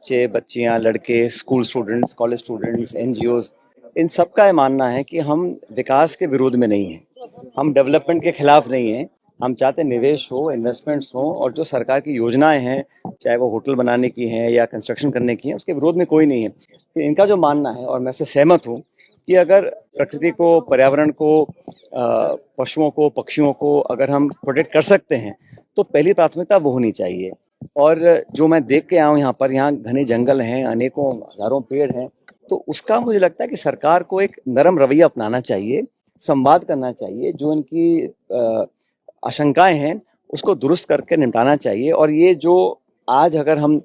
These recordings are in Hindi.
बच्चे बच्चियां, लड़के, school students, college students, NGOs, इन सब का ये मानना है कि हम विकास के विरोध में नहीं हैं, हम डेवलपमेंट के खिलाफ नहीं हैं। हम चाहते हैं निवेश हो, इन्वेस्टमेंट्स हो, और जो सरकार की योजनाएं हैं, चाहे वो होटल बनाने की हैं या कंस्ट्रक्शन करने की हैं, उसके विरोध में कोई नहीं है। तो इनका जो मानना है, और मैं इससे सहमत हूँ, कि अगर प्रकृति को, पर्यावरण को, पशुओं को, पक्षियों को अगर हम प्रोटेक्ट कर सकते हैं तो पहली प्राथमिकता वो होनी चाहिए। और जो मैं देख के आया हूँ यहाँ पर, यहाँ घने जंगल हैं, अनेकों हजारों पेड़ हैं, तो उसका मुझे लगता है कि सरकार को एक नरम रवैया अपनाना चाहिए, संवाद करना चाहिए, जो इनकी आशंकाएं हैं उसको दुरुस्त करके निपटाना चाहिए। और ये जो आज अगर हम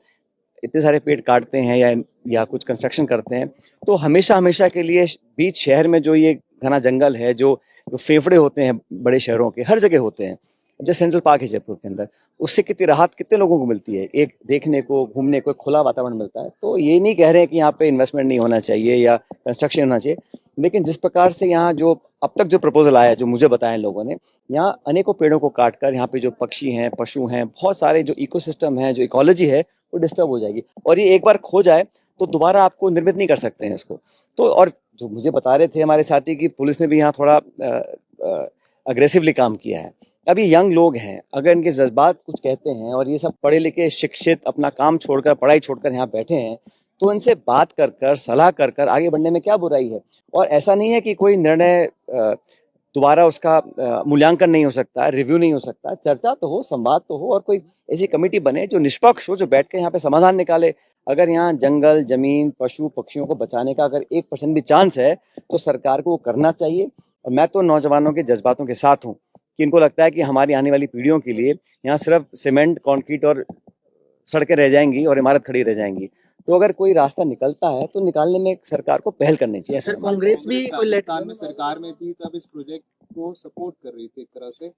इतने सारे पेड़ काटते हैं या कुछ कंस्ट्रक्शन करते हैं, तो हमेशा हमेशा के लिए बीच शहर में जो ये घना जंगल है, जो फेफड़े होते हैं बड़े शहरों के, हर जगह होते हैं, जैसे सेंट्रल पार्क है जयपुर के अंदर, उससे कितनी राहत कितने लोगों को मिलती है, एक देखने को, घूमने को, एक खुला वातावरण मिलता है। तो ये नहीं कह रहे हैं कि यहाँ पे इन्वेस्टमेंट नहीं होना चाहिए या कंस्ट्रक्शन होना चाहिए, लेकिन जिस प्रकार से यहाँ जो अब तक जो प्रपोजल आया है, जो मुझे बताया लोगों ने, यहाँ अनेकों पेड़ों को काट कर यहाँ पे जो पक्षी हैं, पशु हैं, बहुत सारे जो इकोसिस्टम है, जो इकोलॉजी है, वो डिस्टर्ब हो जाएगी। और ये एक बार खो जाए तो दोबारा आपको निर्मित नहीं कर सकते हैं इसको। तो और जो मुझे बता रहे थे हमारे साथी कि पुलिस ने भी यहाँ थोड़ा अग्रेसिवली काम किया है। अब ये यंग लोग हैं, अगर इनके जज्बात कुछ कहते हैं और ये सब पढ़े लिखे शिक्षित अपना काम छोड़कर, पढ़ाई छोड़कर यहाँ बैठे हैं, तो इनसे बात कर कर, सलाह कर कर आगे बढ़ने में क्या बुराई है। और ऐसा नहीं है कि कोई निर्णय दोबारा उसका मूल्यांकन नहीं हो सकता, रिव्यू नहीं हो सकता, चर्चा तो हो, संवाद तो हो, और कोई ऐसी कमेटी बने जो निष्पक्ष हो, जो बैठ के यहाँ पे समाधान निकाले। अगर यहाँ जंगल, जमीन, पशु पक्षियों को बचाने का अगर 1% भी चांस है तो सरकार को वो करना चाहिए। और मैं तो नौजवानों के जज्बातों के साथ हूँ कि इनको लगता है कि हमारी आने वाली पीढ़ियों के लिए यहाँ सिर्फ सीमेंट, कंक्रीट और सड़कें रह जाएंगी और इमारत खड़ी रह जाएंगी। तो अगर कोई रास्ता निकलता है तो निकालने में सरकार को पहल करनी चाहिए। सर, कांग्रेस भी सरकार में थी तब इस प्रोजेक्ट को सपोर्ट कर रही थी एक तरह से,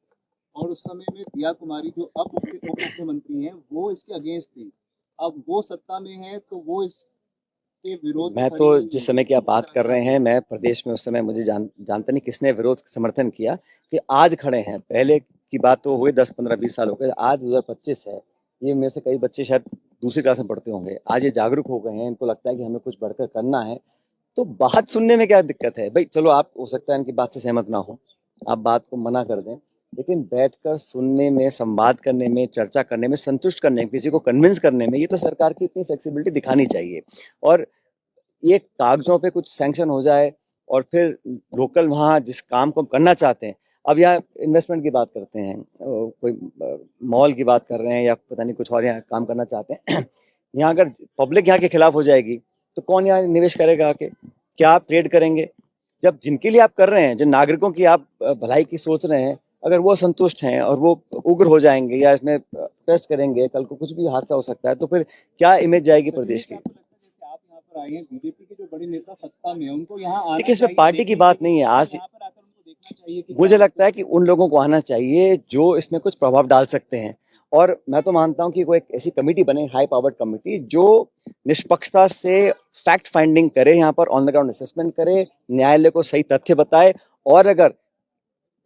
और उस समय में प्रिया कुमारी जो अब उप मुख्यमंत्री हैं वो इसके अगेंस्ट थी। अब वो सत्ता में है तो वो इसके विरोध। मैं तो जिस समय की आप बात कर रहे हैं, मैं प्रदेश में उस समय मुझे जानता नहीं किसने विरोध समर्थन किया, कि आज खड़े हैं। पहले की बात तो हुई 10, 15, 20 साल हो गए, आज 2025 है। ये मेरे से कई बच्चे शायद दूसरी क्लास में पढ़ते होंगे, आज ये जागरूक हो गए हैं, इनको लगता है कि हमें कुछ बढ़कर करना है। तो बात सुनने में क्या दिक्कत है भाई? चलो, आप हो सकता है इनकी बात से सहमत ना हो, आप बात को मना कर दें, लेकिन बैठकर सुनने में, संवाद करने में, चर्चा करने में, संतुष्ट करने में, किसी को कन्विंस करने में, ये तो सरकार की इतनी फ्लेक्सिबिलिटी दिखानी चाहिए। और ये कागजों पे कुछ सैंक्शन हो जाए और फिर लोकल वहाँ जिस काम को करना चाहते हैं, अब यहाँ इन्वेस्टमेंट की बात करते हैं, कोई मॉल की बात कर रहे हैं या पता नहीं कुछ और यहाँ काम करना चाहते हैं, यहाँ अगर पब्लिक यहाँ के खिलाफ हो जाएगी तो कौन यहाँ निवेश करेगा आके? क्या आप ट्रेड करेंगे? जब जिनके लिए आप कर रहे हैं, जो नागरिकों की आप भलाई की सोच रहे हैं, अगर वो संतुष्ट हैं और वो उग्र हो जाएंगे या इसमें प्रोटेस्ट करेंगे, कल को कुछ भी हादसा हो सकता है, तो फिर क्या इमेज जाएगी प्रदेश की? आए हैं बीजेपी के जो बड़े नेता सत्ता में, उनको यहाँ देखिए, इसमें पार्टी की बात नहीं है। आज मुझे लगता है कि उन लोगों को आना चाहिए जो इसमें कुछ प्रभाव डाल सकते हैं। और मैं तो मानता हूं कि कोई एक ऐसी कमेटी बने, हाई पावर्ड कमेटी, जो निष्पक्षता से फैक्ट फाइंडिंग करे, यहाँ पर ऑन द ग्राउंड असेसमेंट करे, न्यायालय को सही तथ्य बताए, और अगर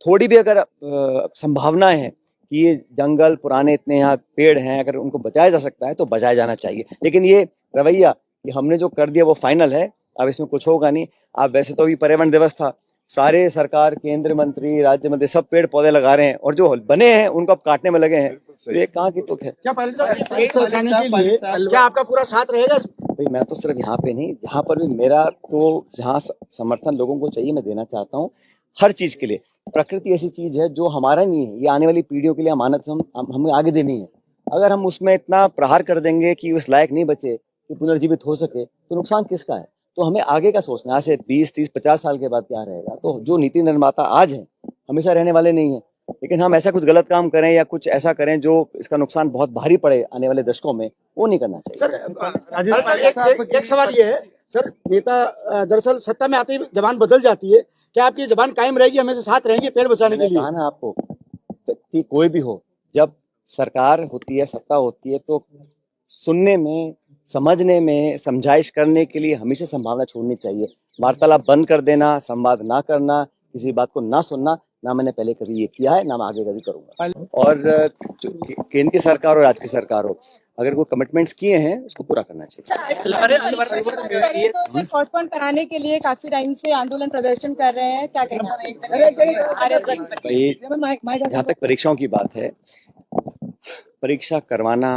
थोड़ी भी अगर संभावनाएं हैं कि ये जंगल, पुराने इतने यहाँ पेड़ हैं, अगर उनको बचाया जा सकता है तो बचाया जाना चाहिए। लेकिन ये रवैया कि हमने जो कर दिया वो फाइनल है, अब इसमें कुछ होगा नहीं। आप वैसे तो अभी पर्यावरण दिवस था, सारे सरकार, केंद्र मंत्री, राज्य मंत्री सब पेड़ पौधे लगा रहे हैं, और जो बने हैं उनको अब काटने में लगे हैं। तो ये कहाँ की तुक है? क्या क्या आपका पूरा साथ रहेगा? भाई, मैं तो सिर्फ यहाँ पे नहीं, जहाँ पर भी मेरा तो जहाँ समर्थन लोगों को चाहिए, मैं देना चाहता हूँ हर चीज के लिए। प्रकृति ऐसी चीज है जो हमारा नहीं है, ये आने वाली पीढ़ियों के लिए अमानत हमें आगे देनी है। अगर हम उसमें इतना प्रहार कर देंगे कि उस लायक नहीं बचे कि पुनर्जीवित हो सके, तो नुकसान किसका है? तो हमें आगे का सोचना है, आज से 20, 30, 50 साल के बाद क्या रहेगा। तो जो नीति निर्माता आज हैं हमेशा रहने वाले नहीं है, लेकिन हम ऐसा कुछ गलत काम करें या कुछ ऐसा करें जो इसका नुकसान बहुत भारी पड़े आने वाले दशकों में, वो नहीं करना चाहिए। सर, एक सवाल ये है सर, नेता दरअसल सत्ता में आते ही जबान बदल जाती है, क्या आपकी जबान कायम रहेगी, हमेशा साथ रहेंगे पेड़ बचाने के लिए? कहा ना आपको, कोई भी हो, जब सरकार होती है, सत्ता होती है, तो सुनने में, समझने में, समझाइश करने के लिए हमेशा संभावना छोड़नी चाहिए। वार्तालाप बंद कर देना, संवाद ना करना, किसी बात को ना सुनना, ना मैंने पहले कभी ये किया है, ना मैं आगे कभी करूंगा। और जो केंद्र की सरकार हो, राज्य की सरकार हो, अगर कोई कमिटमेंट्स किए हैं उसको पूरा करना चाहिए। तो उसे पोस्टपोन कराने के लिए काफी टाइम से आंदोलन प्रदर्शन कर रहे हैं, क्या कहना है? जहाँ तक परीक्षाओं की बात है, परीक्षा करवाना,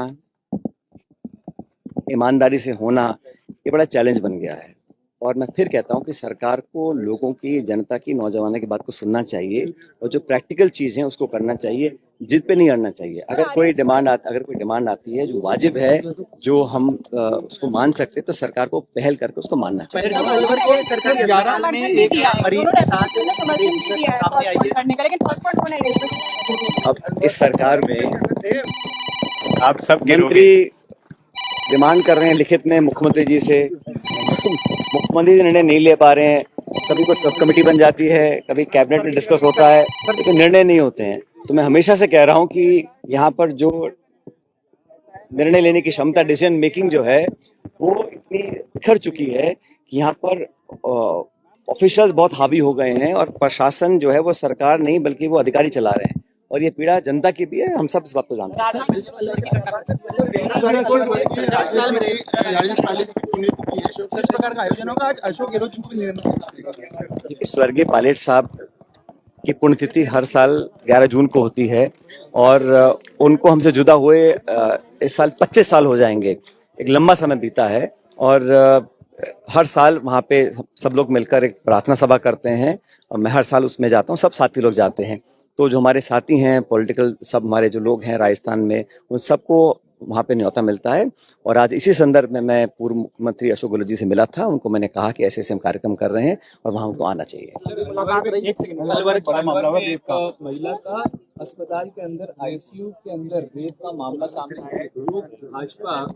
ईमानदारी से होना, ये बड़ा चैलेंज बन गया है। और मैं फिर कहता हूँ कि सरकार को लोगों की, जनता की, नौजवानों की बात को सुनना चाहिए और जो प्रैक्टिकल चीज़ है उसको करना चाहिए, जिद पे नहीं अड़ना चाहिए। अगर कोई डिमांड आती है जो वाजिब है, जो हम उसको मान सकते हैं, तो सरकार को पहल करके उसको मानना चाहिए। अब इस सरकार में आप सब मंत्री डिमांड कर रहे हैं लिखित में मुख्यमंत्री जी से, मुख्यमंत्री जी निर्णय नहीं ले पा रहे हैं। कभी कोई सब कमेटी बन जाती है, कभी कैबिनेट में डिस्कस होता है, लेकिन निर्णय नहीं होते हैं। तो मैं हमेशा से कह रहा हूं कि यहाँ पर जो निर्णय लेने की क्षमता, डिसीजन मेकिंग जो है, वो इतनी बिखर चुकी है कि यहाँ पर ऑफिशियल्स बहुत हावी हो गए हैं और प्रशासन जो है वो सरकार नहीं बल्कि वो अधिकारी चला रहे हैं। और ये पीड़ा जनता की भी है, हम सब इस बात को जानते हैं। स्वर्गीय पायलट साहब की पुण्यतिथि हर साल 11 जून को होती है और उनको हमसे जुदा हुए इस साल 25 साल हो जाएंगे। एक लंबा समय बीता है और हर साल वहाँ पे सब लोग मिलकर एक प्रार्थना सभा करते हैं और मैं हर साल उसमें जाता हूँ, सब साथी लोग जाते हैं। तो जो हमारे साथी हैं पॉलिटिकल, सब हमारे जो लोग हैं राजस्थान में, उन सबको वहाँ पे न्योता मिलता है। और आज इसी संदर्भ में मैं पूर्व मुख्यमंत्री अशोक गहलोत जी से मिला था, उनको मैंने कहा कि ऐसे ऐसे हम कार्यक्रम कर रहे हैं और वहाँ उनको आना चाहिए। महिला का अस्पताल के अंदर आईसीयू के अंदर रेप का मामला सामने आया है, जो भाजपा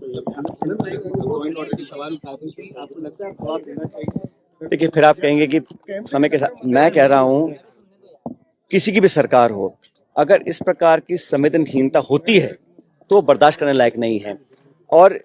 सवाल उठाती थी, आपको लगता है जवाब देना चाहिए? देखिए, फिर आप कहेंगे कि समय के साथ, मैं कह रहा हूँ किसी की भी सरकार हो, अगर इस प्रकार की संवेदनहीनता होती है तो बर्दाश्त करने लायक नहीं है। और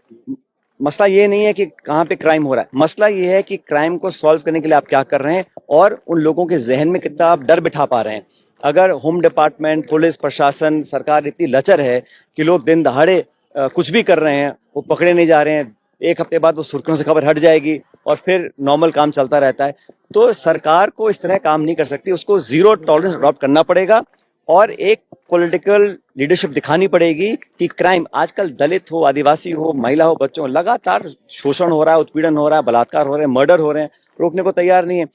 मसला ये नहीं है कि कहाँ पे क्राइम हो रहा है, मसला ये है कि क्राइम को सॉल्व करने के लिए आप क्या कर रहे हैं और उन लोगों के जहन में कितना आप डर बिठा पा रहे हैं। अगर होम डिपार्टमेंट, पुलिस, प्रशासन, सरकार इतनी लचर है कि लोग दिन दहाड़े कुछ भी कर रहे हैं, वो पकड़े नहीं जा रहे हैं, एक हफ्ते बाद वो सुर्खियों से खबर हट जाएगी और फिर नॉर्मल काम चलता रहता है, तो सरकार को इस तरह काम नहीं कर सकती। उसको जीरो टॉलरेंस अडॉप्ट करना पड़ेगा और एक पॉलिटिकल लीडरशिप दिखानी पड़ेगी कि क्राइम, आजकल दलित हो, आदिवासी हो, महिला हो, बच्चों हो, लगातार शोषण हो रहा है, उत्पीड़न हो रहा है, बलात्कार हो रहे हैं, मर्डर हो रहे हैं, रोकने को तैयार नहीं है।